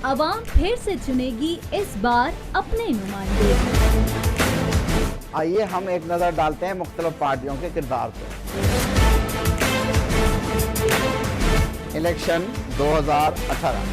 अवाम फिर से चुनेगी इस बार अपने नुमाइंदे। आइए हम एक नज़र डालते हैं मुख्तलिफ पार्टियों के किरदार पर। इलेक्शन 2018।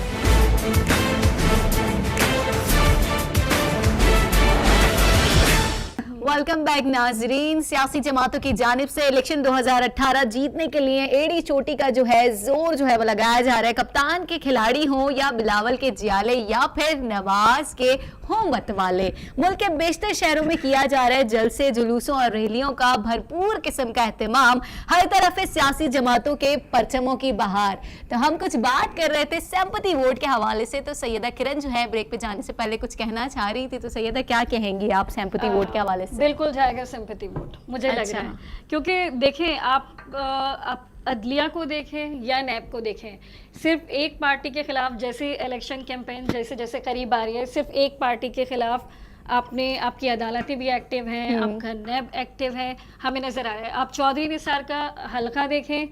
वेलकम बैक नाजरीन। सियासी जमातों की जानिब से इलेक्शन 2018 जीतने के लिए एड़ी चोटी का जो है जोर जो है वो लगाया जा रहा है। कप्तान के खिलाड़ी हों या बिलावल के जियाले या फिर नवाज के हों मतवाले, मुल्क के बेशतर शहरों में किया जा रहा है जलसे, जुलूसों और रैलियों का भरपूर किस्म का एहतमाम। हर तरफ है सियासी जमातों के परचमों की बहार। तो हम कुछ बात कर रहे थे सिंपैथी वोट के हवाले से। तो सैयदा किरण जो है ब्रेक पे जाने से पहले कुछ कहना चाह रही थी। तो सैयदा क्या कहेंगी आप सिंपैथी वोट के हवाले से? बिल्कुल जाएगा सिंपैथी वोट, मुझे लग रहा है, क्योंकि देखें आप अदलिया को देखें या नैब को देखें, सिर्फ एक पार्टी के खिलाफ जैसे इलेक्शन कैंपेन जैसे जैसे करीब आ रही है, सिर्फ एक पार्टी के खिलाफ आपकी अदालतें भी एक्टिव हैं, आपका नैब एक्टिव है, हमें नज़र आ रहा है। आप चौधरी निसार का हल्का देखें,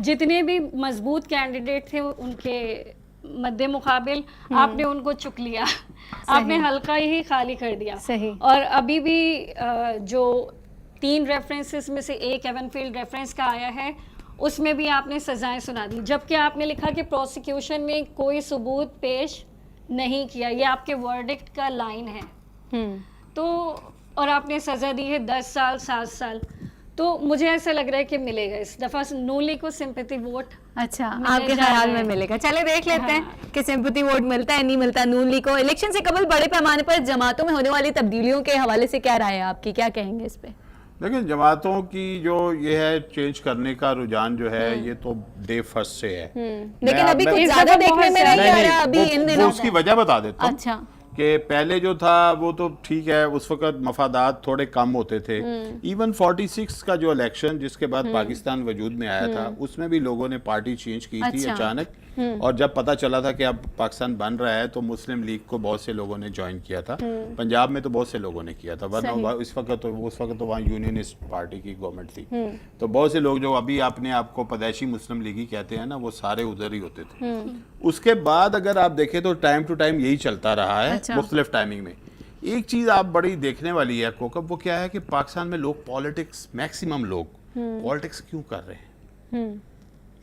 जितने भी मजबूत कैंडिडेट थे उनके मद्दे मुकाबिल आपने उनको चुक लिया, आपने हल्का ही खाली कर दिया। सही। और अभी भी जो 3 रेफरेंसेस में से एक एवनफील्ड रेफरेंस का आया है उसमें भी आपने सजाएं सुना दी, जबकि आपने लिखा कि प्रोसिक्यूशन ने कोई सबूत पेश नहीं किया। ये आपके वर्डिक्ट का लाइन है। तो और आपने सजा दी है 10 साल 7 साल। तो मुझे ऐसा लग रहा है कि मिलेगा इस दफा नून लीग को सिंपैथी वोट। अच्छा, आपके ख्याल में मिलेगा? चले देख लेते हैं कि सिंपैथी वोट मिलता है नहीं मिलता नून लीग को। इलेक्शन से कबल बड़े पैमाने पर जमातों में होने वाली तब्दीलियों के हवाले से क्या राय है आपकी, क्या कहेंगे इस पे? देखिए, जमातों की जो ये है चेंज करने का रुझान जो है ये तो डे फर्स्ट से है, लेकिन अभी कुछ ज्यादा देखने में नहीं आ रहा अभी इन दिनों। उसकी वजह बता देता हूँ। अच्छा, कि पहले जो था वो तो ठीक है, उस वक्त मफादात थोड़े कम होते थे। इवन 46 का जो इलेक्शन जिसके बाद पाकिस्तान वजूद में आया था उसमें भी लोगों ने पार्टी चेंज की थी अचानक। और जब पता चला था कि अब पाकिस्तान बन रहा है तो मुस्लिम लीग को बहुत से लोगों ने ज्वाइन किया था। पंजाब में तो बहुत से लोगों ने किया था, वरना उस वक्त तो वहाँ यूनियनिस्ट पार्टी की गवर्नमेंट थी। तो बहुत से लोग जो अभी अपने आप को पैदाइशी मुस्लिम लीगी कहते हैं ना, वो सारे उधर ही होते थे। उसके बाद अगर आप देखें तो टाइम टू टाइम यही चलता रहा है। मुख्तलिफ टाइमिंग में एक चीज आप बड़ी देखने वाली है कोकब, वो क्या है कि पाकिस्तान में लोग पॉलिटिक्स, मैक्सिमम लोग पॉलिटिक्स क्यों कर रहे हैं?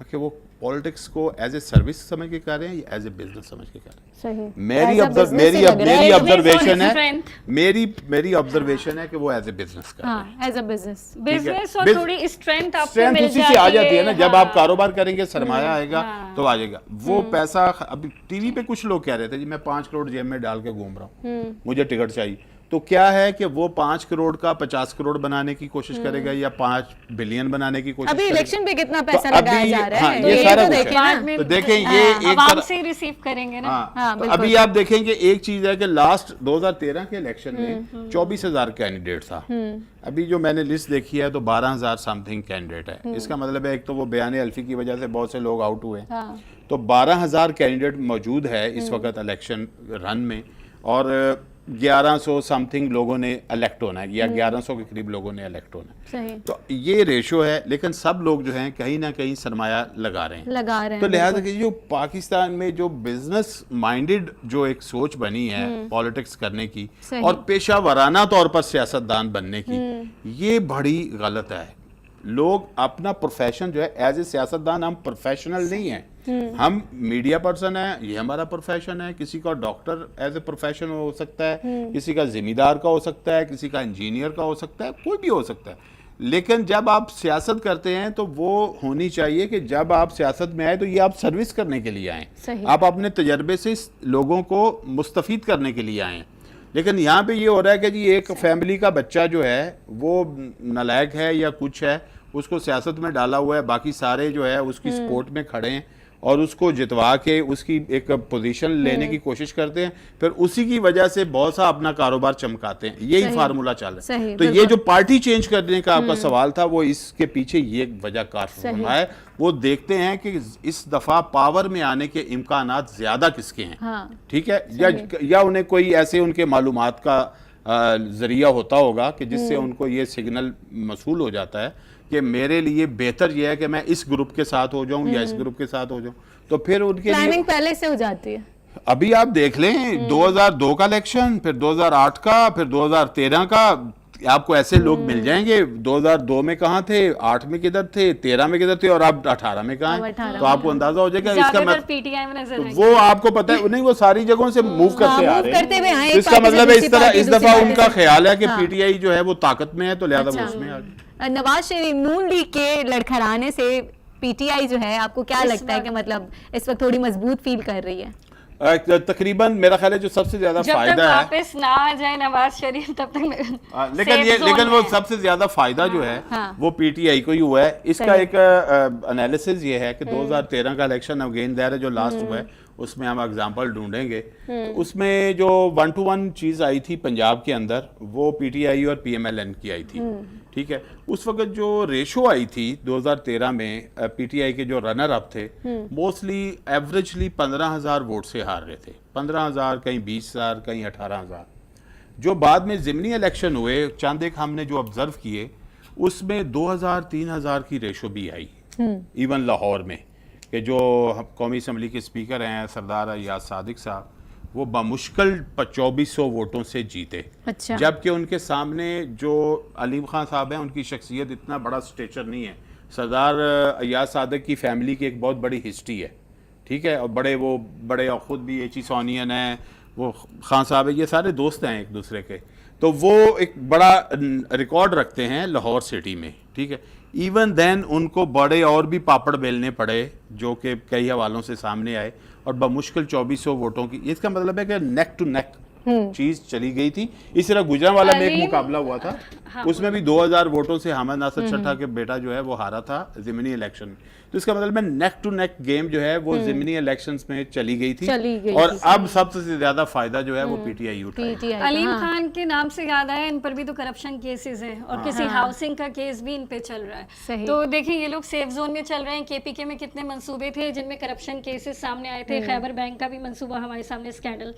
कि वो पॉलिटिक्स को एज ए सर्विस समझ के कर रहे हैं या एज ए बिजनेस समझ के कर रहे हैं? मेरी ऑब्जर्वेशन है कि वो एज ए बिजनेस कर रहे हैं। एज अ बिजनेस और थोड़ी स्ट्रेंथ आपको मिल उसी से आ जाती है ना। जब आप कारोबार करेंगे, सरमाया आएगा तो आ जाएगा वो पैसा। अभी टीवी पे कुछ लोग कह रहे थे जी मैं 5 करोड़ जेब में डाल के घूम रहा हूँ, मुझे टिकट चाहिए। तो क्या है कि वो 5 करोड़ का 50 करोड़ बनाने की कोशिश करेगा या 5 बिलियन बनाने की कोशिश अभी करेगा। इलेक्शन पे कितना पैसा लगाया जा रहा है, ये सारा कुछ देखें है। तो देखें ये एक आवाम से रिसीव करेंगे ना। तो अभी आप देखेंगे एक चीज है कि लास्ट 2013 के इलेक्शन में 24,000 कैंडिडेट था। अभी जो मैंने लिस्ट देखी है तो 12,000 समथिंग कैंडिडेट है। इसका मतलब है एक तो वो बयान अल्फी की वजह से बहुत से लोग आउट हुए। तो 12,000 कैंडिडेट मौजूद है इस वक्त इलेक्शन रन में, और 1100 समथिंग लोगों ने इलेक्ट होना है या 1100 के करीब लोगों ने इलेक्ट होना है। तो ये रेशो है, लेकिन सब लोग जो हैं कहीं ना कहीं सरमाया लगा रहे हैं। तो लिहाजा कि जो पाकिस्तान में जो बिजनेस माइंडेड जो एक सोच बनी है पॉलिटिक्स करने की और पेशा वराना तौर पर सियासतदान बनने की, ये बड़ी गलत है। लोग अपना प्रोफेशन जो है एज ए सियासतदान, हम प्रोफेशनल नहीं है, हम मीडिया पर्सन है, ये हमारा प्रोफेशन है। किसी का डॉक्टर एज ए प्रोफेशन हो सकता है, किसी का जिम्मेदार का हो सकता है, किसी का इंजीनियर का हो सकता है, कोई भी हो सकता है। लेकिन जब आप सियासत करते हैं तो वो होनी चाहिए कि जब आप सियासत में आए तो ये आप सर्विस करने के लिए आए, आप अपने तजर्बे से लोगों को मुस्तफीद करने के लिए आए। लेकिन यहाँ पे ये हो रहा है कि जी एक फैमिली का बच्चा जो है वो नालायक है या कुछ है, उसको सियासत में डाला हुआ है, बाकी सारे जो है उसकी सपोर्ट में खड़े हैं और उसको जितवा के उसकी एक पोजीशन लेने की कोशिश करते हैं, फिर उसी की वजह से बहुत सा अपना कारोबार चमकाते हैं। यही फार्मूला चल रहा है। तो ये जो पार्टी चेंज करने का आपका सवाल था, वो इसके पीछे ये वजह कार है। वो देखते हैं कि इस दफा पावर में आने के इम्कानात ज्यादा किसके हैं, ठीक है, या उन्हें कोई ऐसे उनके मालूमात का जरिया होता होगा कि जिससे उनको ये सिग्नल मसूल हो जाता है कि मेरे लिए बेहतर यह है कि मैं इस ग्रुप के साथ हो जाऊं या इस ग्रुप के साथ हो जाऊं। तो फिर उनके प्लानिंग पहले से हो जाती है। अभी आप देख लें 2002 का इलेक्शन, फिर 2008 का, फिर 2013 का, आपको ऐसे लोग मिल जाएंगे 2002 में कहाँ थे, 8 में किधर थे, 13 में किधर थे, और आप 18 में कहाँ हैं, तो आपको अंदाजा हो जाएगा इसका मतलब पीटीआई में नजर आएंगे। वो आपको पता है नहीं, वो सारी जगहों से मूव करते आ रहे करते हुए आए, हैं, एक इसका पार्टी से मतलब है इस दूसरी तरह पार्टी, इस दूसरी दफा पार्टी उनका से। ख्याल है कि हाँ। पीटीआई जो है वो ताकत में है, तो लिहाजा वो अच्छा। उसमें आ गई। नवाज शरीफ नून लीग के लड़खड़ाने से पीटीआई जो है, आपको क्या लगता है कि मतलब इस वक्त थोड़ी मजबूत फील कर रही है? तकरीबन मेरा ख्याल है जो सबसे ज्यादा जब तक फायदा है, वापस ना आ जाए नवाज शरीफ तब तक लेकिन वो सबसे ज्यादा फायदा जो है हाँ। वो पीटीआई को ही हुआ है। इसका सही। एक एनालिसिस ये है कि 2013 का इलेक्शन अगेन देयर है जो लास्ट हुआ है, उसमें हम एग्जांपल ढूंढेंगे, तो उसमें जो 1-to-1 चीज आई थी पंजाब के अंदर, वो पीटीआई और पीएमएलएन की आई थी, ठीक है। उस वक्त जो रेशो आई थी 2013 में, पीटीआई के जो रनर अप थे मोस्टली एवरेजली 15,000 वोट से हार रहे थे, 15,000, कहीं 20,000, कहीं 18,000। जो बाद में ज़िमनी इलेक्शन हुए, चंद एक हमने जो ऑब्जर्व किए, उसमें 2,000-3,000 की रेशो भी आई, इवन लाहौर में, कि जो कौमी असम्बली के स्पीकर हैं सरदार अयाज सादिक साहब, वो बमुश्किल 2400 वोटों से जीते। अच्छा। जबकि उनके सामने जो अलीम खान साहब हैं, उनकी शख्सियत इतना बड़ा स्टेचर नहीं है। सरदार अयाज सादिक की फैमिली की एक बहुत बड़ी हिस्ट्री है, ठीक है, और बड़े और ख़ुद भी एची सोनियन हैं, वो खान साहब है, ये सारे दोस्त हैं एक दूसरे के, तो वो एक बड़ा रिकॉर्ड रखते हैं लाहौर सिटी में, ठीक है। इवन देन उनको बड़े और भी पापड़ बेलने पड़े, जो कि कई हवालों से सामने आए, और बमुश्किल 2400 वोटों की, इसका मतलब है कि नेक टू नेक चीज चली गई थी। इस तरह गुजरांवाला में एक मुकाबला हुआ था, उसमें भी 2000 वोटों से हामिद नासिर छठा के बेटा जो है वो हारा था ज़िमनी इलेक्शन में। तो इसका मतलब है नेक टू नेक गेम जो है वो ज़िमनी इलेक्शंस में चली गई थी, और अब सबसे ज्यादा फायदा जो है वो पीटीआई उठा रही है। अलीम खान के नाम से याद आया, इन पर भी तो करप्शन केसेस हैं, और किसी हाउसिंग का केस भी इन पे चल रहा है। सही। तो देखिए ये लोग सेफ जोन में चल रहे हैं। केपीके में कितने मंसूबे थे जिनमें करप्शन केसेस सामने आए थे, खैबर बैंक का भी मंसूबा हमारे सामने, स्कैंडल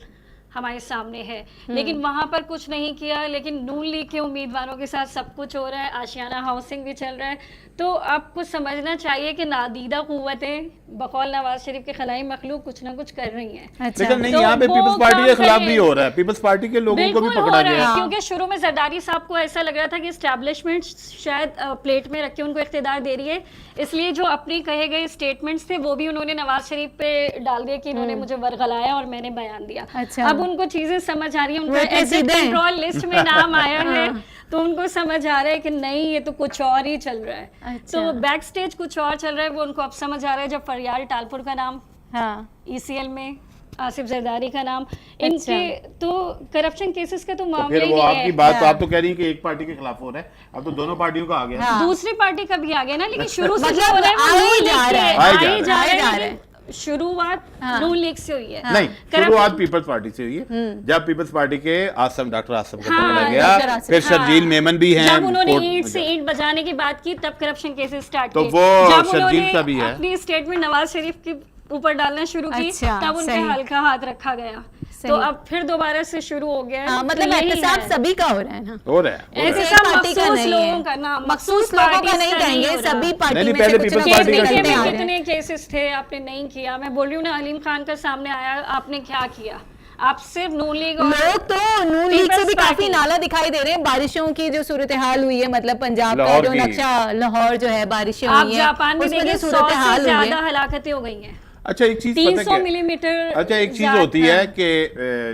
हमारे सामने है, लेकिन वहां पर कुछ नहीं किया। लेकिन नून लीग के उम्मीदवारों के साथ सब कुछ हो रहा है, आशियाना हाउसिंग भी चल रहा है। तो आपको समझना चाहिए कि नादीदा कुव्वतें बकौल नवाज शरीफ के खलाई मखलूक कुछ ना कुछ कर रही हैं। अच्छा। लेकिन नहीं, तो यहाँ पे वो पीपल्स पार्टी के काम खिलाफ करें। भी हो रहा है, पीपल्स पार्टी के लोगों को भी बिल्कुल पकड़ा हो रहा गया है, है। क्योंकि शुरू में जरदारी साहब को ऐसा लग रहा था कि एस्टैब्लिशमेंट शायद प्लेट में रख के उनको इख्तियार दे रही है, इसलिए जो अपनी कहे गए स्टेटमेंट्स थे वो भी उन्होंने नवाज शरीफ पे डाल दिया कि इन्होंने मुझे वर्गलाया और मैंने बयान दिया। अच्छा। अब उनको चीजें समझ आ रही है, वो उनका इतने एसेट सीधे हैं। कंट्रोल लिस्ट में नाम आया है, तो उनको समझ आ रहा है कि नहीं ये तो कुछ और ही चल रहा है। अच्छा। तो बैक स्टेज कुछ और चल रहा है, वो उनको अब समझ आ रहा है। जब फरियाल टालपुर का नाम हाँ। ईसीएल में, आसिफ जरदारी का नाम, इनके तो करप्शन केसेस का तो तो मामला फिर ही वो नहीं आपकी है। बात तो आप तो कह रही हैं कि एक पार्टी के खिलाफ हो रहा है, अब तो दोनों पार्टियों का आ गया। हाँ। दूसरी पार्टी का भी आ गया ना, लेकिन शुरू से मतलब जो हो रहा है वो आ ही नून लीग जा के- रहा है। आ आ ही ही जा जा रहा रहा है, लेकिन शुरुआत हाँ। नून लीग से हुई है। नहीं, करप्शन- शुरुआत पीपल्स पार्टी से हुई है, जब पीपल्स पार्टी के डॉक्टर आसम को हाँ, पकड़ा डॉक्टर गया, आसिफ, फिर शर्जील मेमन भी हैं, जब उन्होंने कोर्ट- ईंट से ईंट बजाने की बात की तब करप्शन केसेस स्टार्ट तो किए। वो जब शर्जील उन्होंने का भी है। अपनी स्टेटमेंट नवाज शरीफ के ऊपर डालना शुरू की, अच्छा, तब उन पे सही। हल्का हाथ रखा गया। सही। तो अब फिर दोबारा से शुरू हो गया है। हाँ, तो मतलब यही एहतसाब है। सभी का हो रहा है ना, हो रहा है। ऐसे एक सब पार्टी का मखसूस नहीं लोगों है। का ना, मखसूस लोगों का नहीं कहेंगे, हो रहा। सभी पार्टी नहीं, में पहले से कुछ पीपल्स ना पार्टी कुछ का केपीके करते चलता आ में रहे हैं। कितने केसेस थे आपने नहीं किया। मैं बोल रही हूँ ना, अलीम खान का सामने आया, आपने क्या किया? आप सिर्फ नून लीग और लोग तो नून लीग से पीपल्स भी काफी पार्टी। नाला दिखाई दे रहे हैं। बारिशों की जो सूरत हाल हुई है, मतलब पंजाब का लाहौर जो की। नक्शा, लाहौर जो है, बारिशें आप हुई हैं, जापान में उसमें जो देखिए 100 सूरत से हाल हुई ज्यादा है। हलाकतें हो गई हैं। अच्छा, एक चीज पता 300 क्या है? मिलीमीटर। अच्छा, एक चीज होती है कि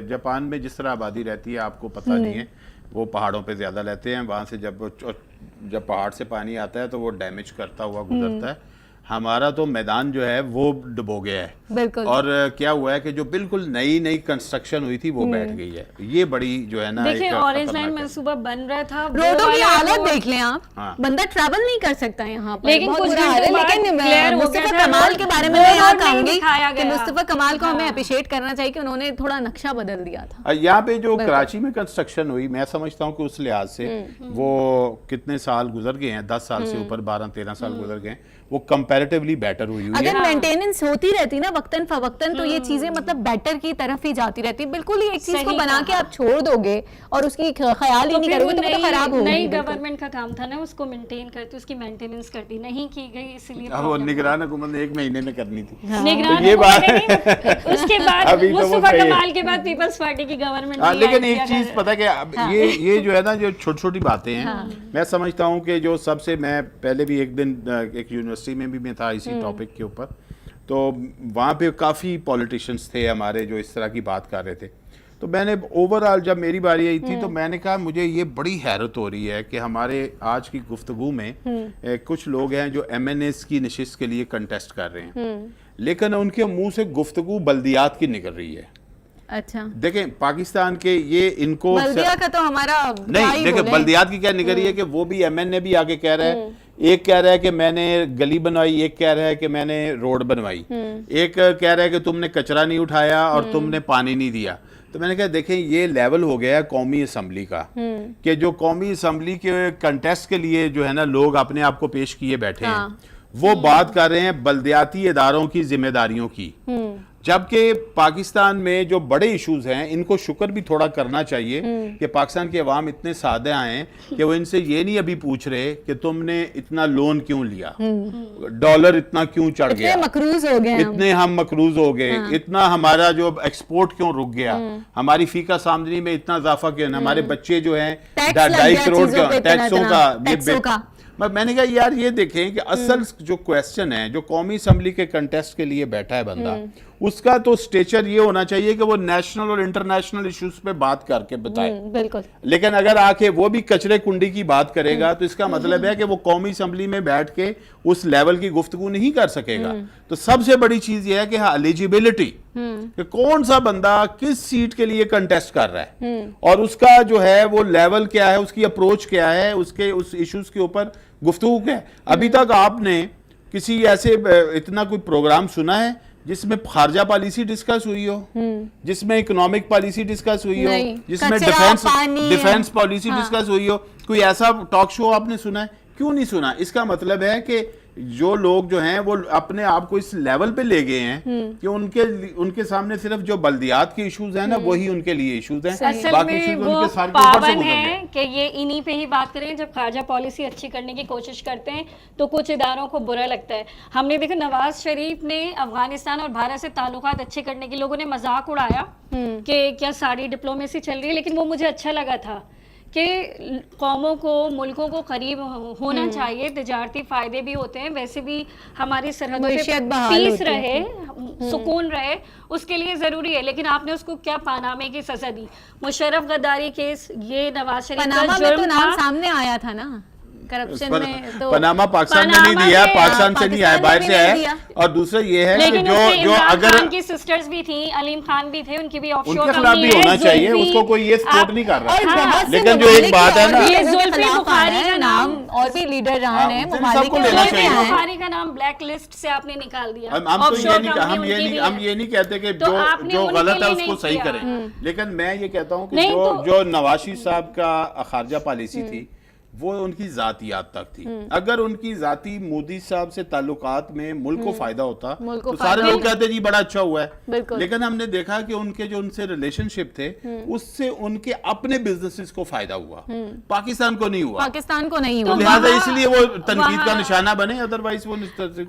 जापान में जिस तरह आबादी रहती है आपको पता नहीं है, वो पहाड़ों पे ज्यादा रहते हैं, वहां से जब पहाड़ से पानी आता है तो वो डैमेज करता हुआ गुजरता है। हमारा तो मैदान जो है वो डुबो गया है, बिल्कुल। और क्या हुआ है कि जो बिल्कुल नई कंस्ट्रक्शन हुई थी वो बैठ गई है। ये बड़ी जो है ना, देखिए एक ऑरेंज खतरनाक लाइन है। मंसूबा बन रहा था, वो रोडों की वाला हालत रोड- देख लें आप, हाँ। बंदा ट्रैवल नहीं कर सकता यहाँ पर, लेकिन बहुत कुछ बुरा हाल है। घंटों बाद लेकिन clear हो मुस्तफा गया था, कमाल के बारे में वो मैं यहाँ रोड नहीं कहूंगी दिखाया कि गया। मुस्तफा कमाल को हमें हाँ। अप्रिशिएट करना चाहिए कि उन्होंने थोड़ा नक्शा बदल दिया था। यहाँ पे जो कराची में कंस्ट्रक्शन हुई, मैं समझता हूँ कि उस लिहाज से वो कितने साल गुजर गए हैं, 10 साल से ऊपर, 12-13 साल गुजर गए हैं, वो कंपैरेटिवली बेटर हुई है। अगर मेंटेनेंस होती रहती ना वक्तन फवक्तन तो ये चीजें मतलब बेटर की तरफ ही जाती रहती। बिल्कुल ही एक चीज को बना के आप छोड़ दोगे और उसकी ख्याल ही नहीं करोगे तो वो तो खराब होगी। नई गवर्नमेंट का काम था ना उसको मेंटेन करती, उसकी मेंटेनेंस करती, नहीं की गई, इसलिए अब वो निगरान हुकूमत ने 1 महीने में करनी थी। निगरान ये बात उसके बाद अभी तो वो मुस्तफा सही है। कमाल के बाद पीपल्स पार्टी की गवर्नमेंट। लेकिन एक चीज पता है कि अब ये जो है ना, जो छोटी छोटी बातें हैं, मैं समझता हूँ कि जो सबसे, मैं पहले भी एक दिन एक यूनिवर्सिटी में भी मैं था इसी टॉपिक के ऊपर, तो वहाँ पे काफ़ी पॉलिटिशियंस थे हमारे जो इस तरह की बात कर रहे थे। तो मैंने ओवरऑल जब मेरी बारी आई थी तो मैंने कहा मुझे ये बड़ी हैरत हो रही है कि हमारे आज की गुफ्तगू में कुछ लोग हैं जो MNAs की नशिस्त के लिए कंटेस्ट कर रहे हैं, लेकिन उनके मुंह से गुफ्तगू बल्दियात की निकल रही है। अच्छा, देखें पाकिस्तान के ये इनको बल्दिया का तो हमारा नहीं, देखें बल्दियात की क्या निकल रही है कि वो भी MNA भी आके कह रहा है, एक कह रहा है कि मैंने गली बनवाई, एक कह रहा है कि मैंने रोड बनवाई, एक कह रहा है कि तुमने कचरा नहीं उठाया और तुमने पानी नहीं दिया। तो मैंने कहा देखें ये लेवल हो गया है कौमी असम्बली का कि जो कौमी असम्बली के कंटेस्ट के लिए जो है ना लोग अपने आप को पेश किए बैठे हैं, वो बात कर रहे हैं बल्दियाती इदारों की जिम्मेदारियों की, जबकि पाकिस्तान में जो बड़े इश्यूज हैं इनको शुक्र भी थोड़ा करना चाहिए कि पाकिस्तान के अवाम इतने सादे हैं कि वो इनसे ये नहीं अभी पूछ रहे कि तुमने इतना लोन क्यों लिया, डॉलर इतना क्यों चढ़ गया, मकरूज हो गए, इतने हम मकरूज हो गए, इतना हमारा जो एक्सपोर्ट क्यों रुक गया, हमारी फीका सामदनी में इतना इजाफा क्यों, हमारे बच्चे जो हैं 2.5 करोड़ टैक्सों का। मैंने कहा यार ये देखें कि असल जो क्वेश्चन है, जो कौमी असम्बली के कंटेस्ट के लिए बैठा है बंदा, उसका तो स्टेचर ये होना चाहिए कि वो नेशनल और इंटरनेशनल इश्यूज पे बात करके बताए। बिल्कुल। लेकिन अगर आके वो भी कचरे कुंडी की बात करेगा तो इसका मतलब है कि वो कौमी असम्बली में बैठ के उस लेवल की गुफ्तगू नहीं कर सकेगा। तो सबसे बड़ी चीज ये है कि हाँ एलिजिबिलिटी, कि कौन सा बंदा किस सीट के लिए कंटेस्ट कर रहा है और उसका जो है वो लेवल क्या है, उसकी अप्रोच क्या है, उसके उस इश्यूज के ऊपर गुफ्तगू क्या है। अभी तक आपने किसी ऐसे इतना कोई प्रोग्राम सुना है जिसमें खारजा पॉलिसी डिस्कस हुई हो, जिसमें इकोनॉमिक पॉलिसी डिस्कस हुई हो, जिसमें डिफेंस पॉलिसी डिस्कस हुई हो? कोई ऐसा टॉक शो आपने सुना है? क्यों नहीं सुना? इसका मतलब है कि जो लोग जो हैं वो अपने आप को इस लेवल पे ले गए हैं कि उनके सामने सिर्फ जो बल्दियात के इश्यूज हैं ना वही उनके लिए इश्यूज हैं, बाकी इश्यूज उनके सर के ऊपर से गुजर गए। कि ये इन्हीं पे ही बात करें, जब खारजा पॉलिसी अच्छी करने की कोशिश करते हैं तो कुछ इदारों को बुरा लगता है। हमने देखा नवाज शरीफ ने अफगानिस्तान और भारत से ताल्लुकात अच्छे करने के लोगों ने मजाक उड़ाया कि क्या सारी डिप्लोमेसी चल रही है, लेकिन वो मुझे अच्छा लगा था कि कौमों को, मुल्कों को करीब होना चाहिए, तिजारती फायदे भी होते हैं, वैसे भी हमारी सरहदों पे पीस रहे, सुकून रहे, उसके लिए जरूरी है। लेकिन आपने उसको क्या पानामे की सजा दी, मुशर्रफ गद्दारी केस, ये नवाज शरीफ का जुर्म था, सामने आया था ना करप्शन में। तो पनामा पाकिस्तान में नहीं दिया, पाकिस्तान से नहीं आया, बाहर से आया। और दूसरा ये है कि जो अगर उनकी सिस्टर्स भी थी, अलीम खान भी थे, उनकी भी ऑफशोर उनके खिलाफ भी होना चाहिए, उसको कोई ये सपोर्ट नहीं कर रहा। लेकिन जो एक बात है ना, जुल्फी बुखारी का नाम और भी लीडर रहे हैं, सबको लेना चाहिए। बुखारी का नाम ब्लैक लिस्ट से आपने निकाल दिया। हम ये नहीं कहते कि जो गलत है उसको सही करें, लेकिन मैं ये कहता हूँ कि जो नवाज साहब का खारजा पॉलिसी थी वो उनकी जातियात तक थी। अगर उनकी जाती मोदी साहब से ताल्लुकात में मुल्क को फायदा होता तो सारे लोग कहते जी बड़ा अच्छा हुआ है। लेकिन हमने देखा कि उनके जो उनसे रिलेशनशिप थे उससे उनके अपने बिजनेसेस को फायदा हुआ, पाकिस्तान को नहीं हुआ, पाकिस्तान को नहीं हुआ। लिहाजा इसलिए वो तनकीद का निशाना बने, अदरवाइज वो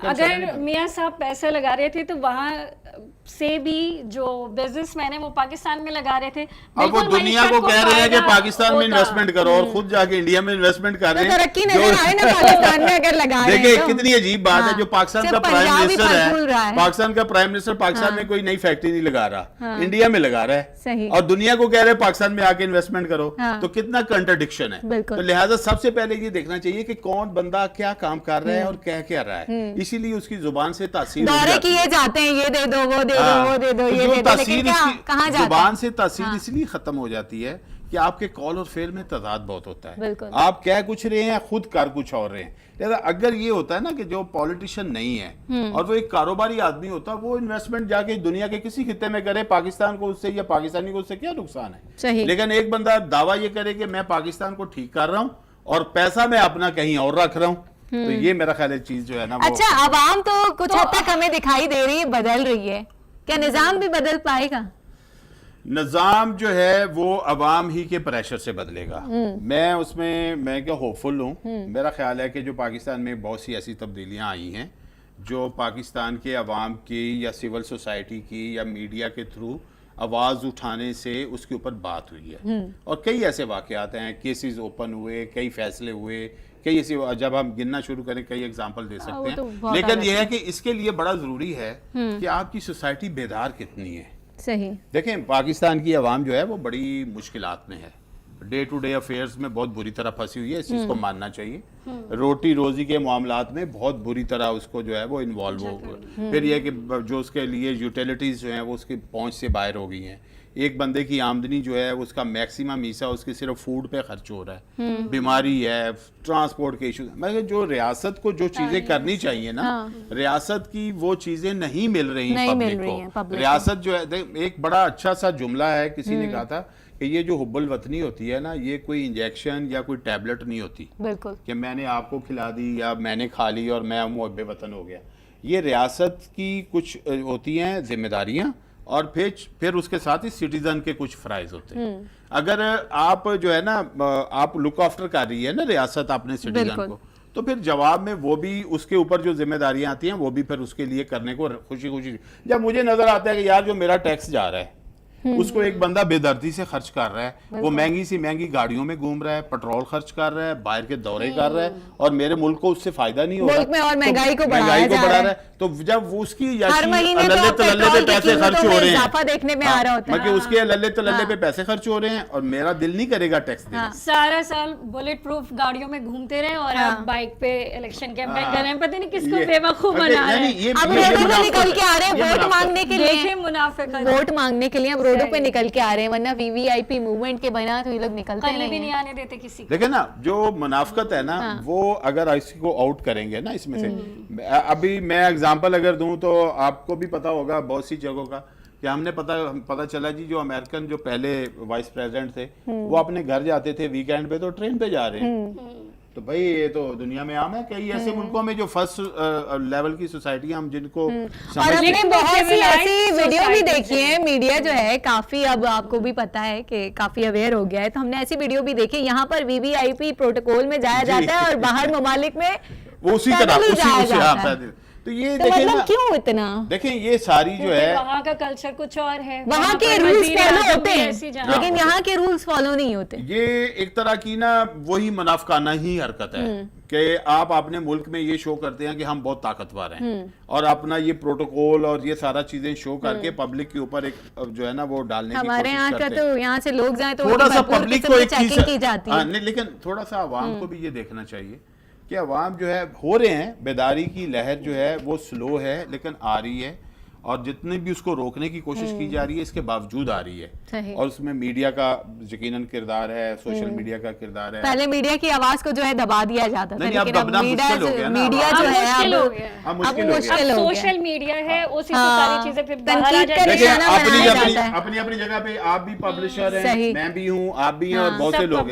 अगर मियां साहब पैसे लगा रहे थे तो वहाँ से भी जो बिजनेसमैन है वो पाकिस्तान में लगा रहे थे। अब वो दुनिया को कह रहे हैं कि पाकिस्तान में इन्वेस्टमेंट करो और खुद जाके इंडिया में इन्वेस्टमेंट कर रहे हैं। तरक्की नजर आए ना पाकिस्तान में अगर लगा रहे हैं। देखिए कितनी अजीब बात है, जो पाकिस्तान का प्राइम मिनिस्टर है, पाकिस्तान का प्राइम मिनिस्टर पाकिस्तान में कोई नई फैक्ट्री नहीं लगा रहा, इंडिया में लगा रहा है, और दुनिया को कह रहे हैं पाकिस्तान में आके इन्वेस्टमेंट करो। तो कितना कंट्राडिक्शन है। तो लिहाजा सबसे पहले ये देखना चाहिए कि कौन बंदा क्या काम कर रहा है और कह क्या रहा है, इसीलिए उसकी जुबान से तासीर किए जाते हैं, ये दे दो, वो दे दो, वो दे दो, ये तासीर जुबान से तासीर इसलिए खत्म हो जाती है कि आपके कॉल और फेल में तजाद बहुत होता है। आप कह कुछ रहे हैं, खुद कर कुछ और रहे हैं। लिहाजा अगर ये होता है ना कि जो पॉलिटिशियन नहीं है और वो एक कारोबारी आदमी होता है, वो इन्वेस्टमेंट जाके दुनिया के किसी खिते में करे, पाकिस्तान को उससे या पाकिस्तानी को उससे क्या नुकसान है। लेकिन एक बंदा दावा ये करे कि मैं पाकिस्तान को ठीक कर रहा हूँ और पैसा मैं अपना कहीं और रख रहा हूँ, तो ये मेरा ख्याल है चीज जो है ना वो अच्छा, आवाम तो कुछ हद तक हमें दिखाई दे रही है बदल रही है, क्या निजाम भी बदल पाएगा? निजाम जो है वो अवाम ही के प्रेशर से बदलेगा। मैं क्या होपफुल हूँ। मेरा ख्याल है कि जो पाकिस्तान में बहुत सी ऐसी तब्दीलियां आई हैं जो पाकिस्तान के अवाम की या सिविल सोसाइटी की या मीडिया के थ्रू आवाज़ उठाने से उसके ऊपर बात हुई है। और कई ऐसे वाक़यात हैं, केसेस ओपन हुए, कई फैसले हुए, कई ऐसे, जब हम गिनना शुरू करें कई एग्जांपल दे सकते हैं। तो लेकिन यह है कि इसके लिए बड़ा ज़रूरी है कि आपकी सोसाइटी बेदार कितनी है। सही। देखें, पाकिस्तान की आवाम जो है वो बड़ी मुश्किलात में है, डे टू डे अफेयर्स में बहुत बुरी तरह फंसी हुई है, इस चीज़ को मानना चाहिए। रोटी रोजी के मामलात में बहुत बुरी तरह उसको जो है वो इन्वॉल्व हो गया। फिर यह कि जो उसके लिए यूटिलिटीज़ जो हैं वो उसकी पहुंच से बाहर हो गई हैं। एक बंदे की आमदनी जो है उसका मैक्सिमम हिस्सा उसके सिर्फ फूड पे खर्च हो रहा है, बीमारी है, ट्रांसपोर्ट के इशू। मगर जो रियासत को जो चीज़ें करनी चाहिए ना, रियासत की वो चीज़ें नहीं मिल रही पब्लिक को। रियासत जो है, एक बड़ा अच्छा सा जुमला है, किसी ने कहा था कि ये जो हुब्बुल वतनी होती है ना, ये कोई इंजेक्शन या कोई टैबलेट नहीं होती बिल्कुल कि मैंने आपको खिला दी या मैंने खा ली और मैं मुहब्बे वतन हो गया। ये रियासत की कुछ होती हैं जिम्मेदारियां और फिर उसके साथ ही सिटीजन के कुछ फ़राइज़ होते हैं। अगर आप जो है ना, आप लुक आफ्टर कर रही है ना रियासत अपने सिटीजन को, तो फिर जवाब में वो भी उसके ऊपर जो जिम्मेदारियां आती हैं वो भी फिर उसके लिए करने को खुशी खुशी। जब मुझे नजर आता है कि यार जो मेरा टैक्स जा रहा है उसको एक बंदा बेदर्दी से खर्च कर रहा है, वो महंगी सी महंगी गाड़ियों में घूम रहा है, पेट्रोल खर्च कर रहा है, बाहर के दौरे कर रहा है और मेरे मुल्क को उससे फायदा नहीं हो रहा, मुल्क में और महंगाई को बढ़ा रहा है। तो जब वो उसकी अल्ले तल्ले पे पैसे खर्च हो रहे हैं, देखने में आ रहा होता है, उसके अल्ले तल्ले पे पैसे खर्च हो रहे हैं और मेरा दिल नहीं करेगा टैक्स देने। सारा साल बुलेट प्रूफ गाड़ियों में घूमते रहे और आप बाइक पे इलेक्शन कैंपेन कर रहे हैं, पता नहीं किसको बेवकूफ बना रहे हैं। अब रोडों पे निकल के आ रहे हैं वोट मांगने के लिए, मुनाफिक वोट मांगने के लिए अब रोडों पे निकल के आ रहे हैं, वरना वीवीआईपी मूवमेंट के बना तो ये लोग निकलते भी नहीं आने देते किसी को। देखिए ना, जो मुनाफिकत है ना, वो अगर इसी को आउट करेंगे ना इसमें से, अभी मैं एग्जांपल अगर दूं तो आपको भी पता होगा बहुत सी जगहों का कि हमने पता चला जी, जो अमेरिकन जो पहले वाइस प्रेसिडेंट थे वो अपने घर जाते थे वीकेंड पे तो ट्रेन पे जा रहे हैं। तो भाई ये तो दुनिया में आम है। कई ऐसे मुल्कों में जो फर्स्ट लेवल की सोसाइटी हम जिनको और हमने बहुत सी ऐसी वीडियो भी देखी है, मीडिया जो है काफी, अब आपको भी पता है कि काफी अवेयर हो गया है, तो हमने ऐसी वीडियो भी देखी, यहाँ पर वीवीआईपी प्रोटोकॉल में जाया जाता है और बाहर ममालिक में उसी तरह। तो ये तो मतलब क्यों इतना? देखें ये सारी जो है, वहाँ का कल्चर कुछ और है, वहाँ के रूल्स फॉलो होते हैं लेकिन यहाँ के रूल्स फॉलो नहीं होते। ये एक तरह की ना वही मुनाफिकाना ही हरकत है कि आप अपने मुल्क में ये शो करते हैं कि हम बहुत ताकतवर हैं और अपना ये प्रोटोकॉल और ये सारा चीजें शो करके पब्लिक के ऊपर एक जो है ना वो डालने की कोशिश हमारे यहाँ का तो यहाँ से लोग जाए तो थोड़ा सा पब्लिक को एक चीज की जाती है। नहीं, लेकिन थोड़ा सा अवाम को भी ये देखना चाहिए कि अवाम जो है हो रहे हैं, बेदारी की लहर जो है वो स्लो है लेकिन आ रही है और जितने भी उसको रोकने की कोशिश की जा रही है इसके बावजूद आ रही है। और उसमें मीडिया का यकीनन किरदार है, सोशल मीडिया का किरदार है। पहले मीडिया की आवाज को जो है दबा दिया जाता था, लेकिन अब मीडिया जो है अब मुश्किल हो गया। सोशल मीडिया है, उसी से सारी चीजें फिर बाहर आ जाती हैं। अपनी जगह पे आप भी पब्लिशर हैं, मैं भी हूँ, आप भी हैं और बहुत से लोग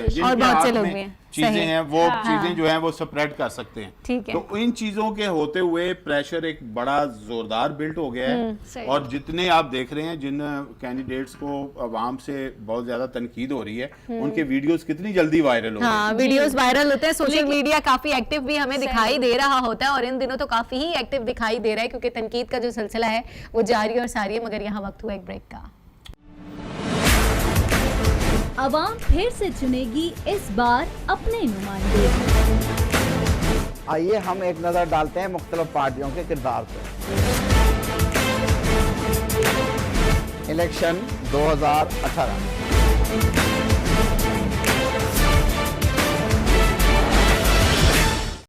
हैं चीजें हैं वो चीजें जो हैं वो स्प्रेड कर सकते हैं। तो इन चीजों के होते हुए प्रेशर एक बड़ा जोरदार बिल्ट हो गया है और जितने आप देख रहे हैं जिन कैंडिडेट्स को अवाम से बहुत ज्यादा तनकीद हो रही है उनके वीडियोस कितनी जल्दी वायरल हो रहे हैं। वीडियोस वायरल होते हैं, सोशल मीडिया काफी एक्टिव भी हमें दिखाई दे रहा होता है और इन दिनों तो काफी ही एक्टिव दिखाई दे रहा है क्योंकि तनकीद का जो सिलसिला है वो जारी और सारी है। मगर यहाँ वक्त हुआ एक ब्रेक का। अवाम फिर से चुनेगी इस बार अपने नुमाइंदे। आइए हम एक नजर डालते हैं मुख्तलिफ पार्टियों के किरदार पर। इलेक्शन 2018